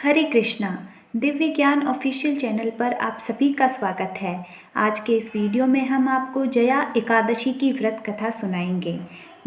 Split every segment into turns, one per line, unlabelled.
हरे कृष्णा। दिव्य ज्ञान official channel पर आप सभी का स्वागत है। आज के इस वीडियो में हम आपको जया एकादशी की व्रत कथा सुनाएंगे।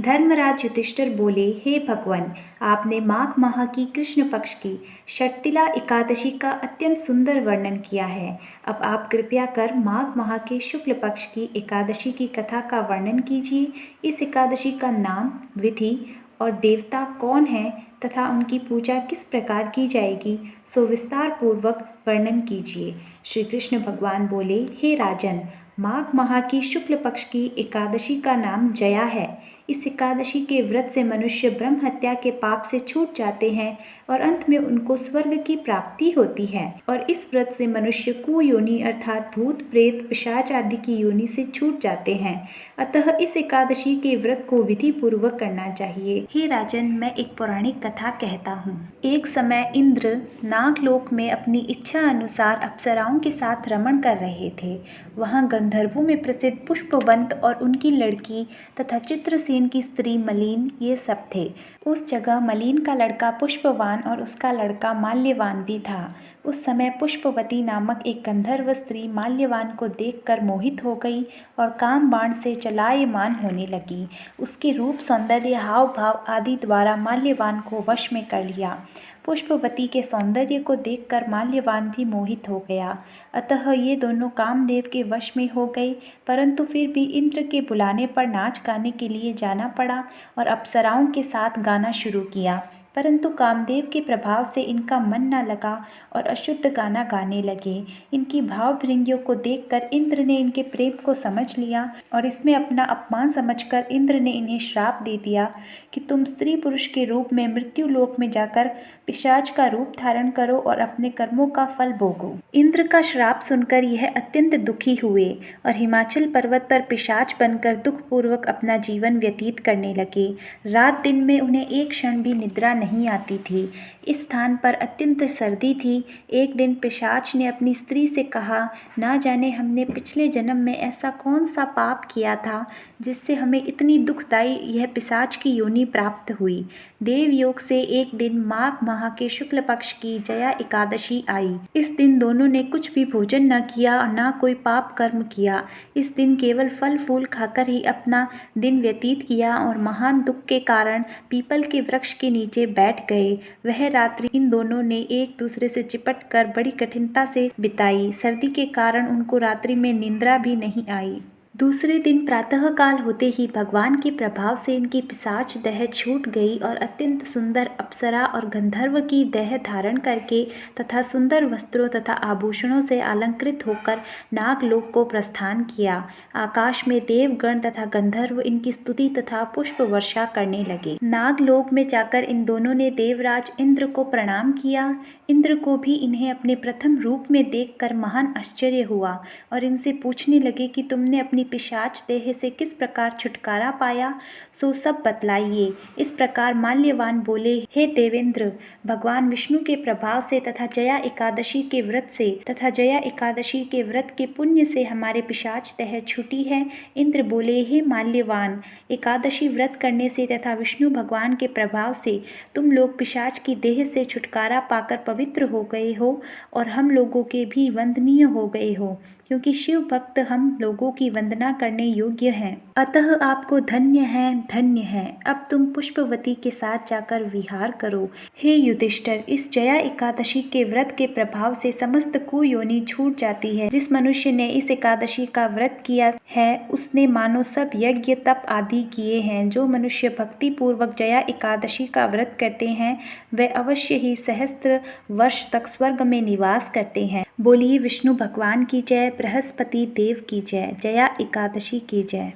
धर्मराज युधिष्ठिर बोले, हे भगवान, आपने माघ माह की कृष्ण पक्ष की षटतिला एकादशी का अत्यंत सुंदर वर्णन किया है। अब आप कृपया कर माघ माह के शुक्ल पक्ष की एकादशी की कथा का वर्णन कीजिए। इस एकादशी का नाम, विधि और देवता कौन है तथा उनकी पूजा किस प्रकार की जाएगी, सो विस्तार पूर्वक वर्णन कीजिए। श्री कृष्ण भगवान बोले, हे राजन, माघ माह की शुक्ल पक्ष की एकादशी का नाम जया है। इस एकादशी के व्रत से मनुष्य ब्रह्म हत्या के पाप से छूट जाते हैं और अंत में उनको स्वर्ग की प्राप्ति होती है। और इस व्रत से मनुष्य कुयोनि अर्थात भूत प्रेत पिशाच आदि की योनि से छूट जाते हैं। अतः इस एकादशी के व्रत को विधि पूर्वक करना चाहिए। हे राजन, मैं एक पौराणिक कथा कहता हूँ। एक समय इंद्र नागलोक में अपनी इच्छा अनुसार अप्सराओं के साथ रमण कर रहे थे। वहाँ गंधर्वों में प्रसिद्ध पुष्पवंत और उनकी लड़की तथा चित्रसेन की स्त्री मलिन ये सब थे। उस जगह मलिन का लड़का पुष्पवान और उसका लड़का माल्यवान भी था। उस समय पुष्पवती नामक एक गंधर्व स्त्री माल्यवान को देखकर मोहित हो गई और काम बाण से चलायमान होने लगी। उसके रूप, सौंदर्य, हाव भाव आदि द्वारा माल्यवान को वश में कर लिया। पुष्पवती के सौंदर्य को देखकर माल्यवान भी मोहित हो गया। अतः ये दोनों कामदेव के वश में हो गए, परंतु फिर भी इंद्र के बुलाने पर नाच गाने के लिए जाना पड़ा और अप्सराओं के साथ गाना शुरू किया। परंतु कामदेव के प्रभाव से इनका मन न लगा और अशुद्ध गाना गाने लगे। इनकी भावभृंगियों को देखकर इंद्र ने इनके प्रेम को समझ लिया और इसमें अपना अपमान समझकर इंद्र ने इन्हें श्राप दे दिया कि तुम स्त्री पुरुष के रूप में मृत्यु लोक में जाकर पिशाच का रूप धारण करो और अपने कर्मों का फल भोगो। इंद्र का श्राप सुनकर यह अत्यंत दुखी हुए और हिमाचल पर्वत पर पिशाच बनकर दुखपूर्वक अपना जीवन व्यतीत करने लगे। रात दिन में उन्हें एक क्षण भी निद्रा नहीं आती थी। इस स्थान पर अत्यंत सर्दी थी। एक दिन पिशाच ने अपनी स्त्री से कहा, ना जाने हमने पिछले जन्म में ऐसा कौन सा पाप किया था जिससे हमें इतनी दुखदायी यह पिशाच की योनि प्राप्त हुई। देवयोग से एक दिन माघ माह के शुक्ल पक्ष की जया एकादशी आई। इस दिन दोनों ने कुछ भी भोजन न किया और न कोई पाप कर्म किया। इस दिन केवल फल फूल खाकर ही अपना दिन व्यतीत किया और महान दुख के कारण पीपल के वृक्ष के नीचे बैठ गए। वह रात्रि इन दोनों ने एक दूसरे से चिपट कर बड़ी कठिनता से बिताई। सर्दी के कारण उनको रात्रि में निंद्रा भी नहीं आई। दूसरे दिन प्रातः काल होते ही भगवान के प्रभाव से इनकी पिशाच देह छूट गई और अत्यंत सुंदर अप्सरा और गंधर्व की देह धारण करके तथा सुंदर वस्त्रों तथा आभूषणों से अलंकृत होकर नागलोक को प्रस्थान किया। आकाश में देवगण तथा गंधर्व इनकी स्तुति तथा पुष्प वर्षा करने लगे। नागलोक में जाकर इन दोनों ने देवराज इंद्र को प्रणाम किया। इंद्र को भी इन्हें अपने प्रथम रूप में देखकर महान आश्चर्य हुआ और इनसे पूछने लगे कि तुमने अपनी पिशाच देह से किस प्रकार छुटकारा पाया, सो सब बतलाइए। इस प्रकार माल्यवान बोले, हे देवेंद्र, भगवान विष्णु के प्रभाव से तथा जया एकादशी के व्रत से तथा जया एकादशी के व्रत के पुण्य से हमारे पिशाच देह छूटी है। इंद्र बोले, हे माल्यवान, एकादशी व्रत करने से तथा विष्णु भगवान के प्रभाव से तुम लोग पिशाच की देह से छुटकारा पाकर पवित्र हो गए हो और हम लोगों के भी वंदनीय हो गए हो, क्योंकि शिव भक्त हम लोगों की वंदना करने योग्य हैं। अतः आपको धन्य है, धन्य है। अब तुम पुष्पवती के साथ जाकर विहार करो। हे युधिष्ठिर, इस जया एकादशी के व्रत के प्रभाव से समस्त कुयोनि छूट जाती है। जिस मनुष्य ने इस एकादशी का व्रत किया है उसने मानो सब यज्ञ तप आदि किए हैं। जो मनुष्य भक्ति पूर्वक जया एकादशी का व्रत करते हैं वे अवश्य ही सहस्त्र वर्ष तक स्वर्ग में निवास करते हैं। बोलिए विष्णु भगवान की जय, बृहस्पति देव की जय, जया एकादशी की जय।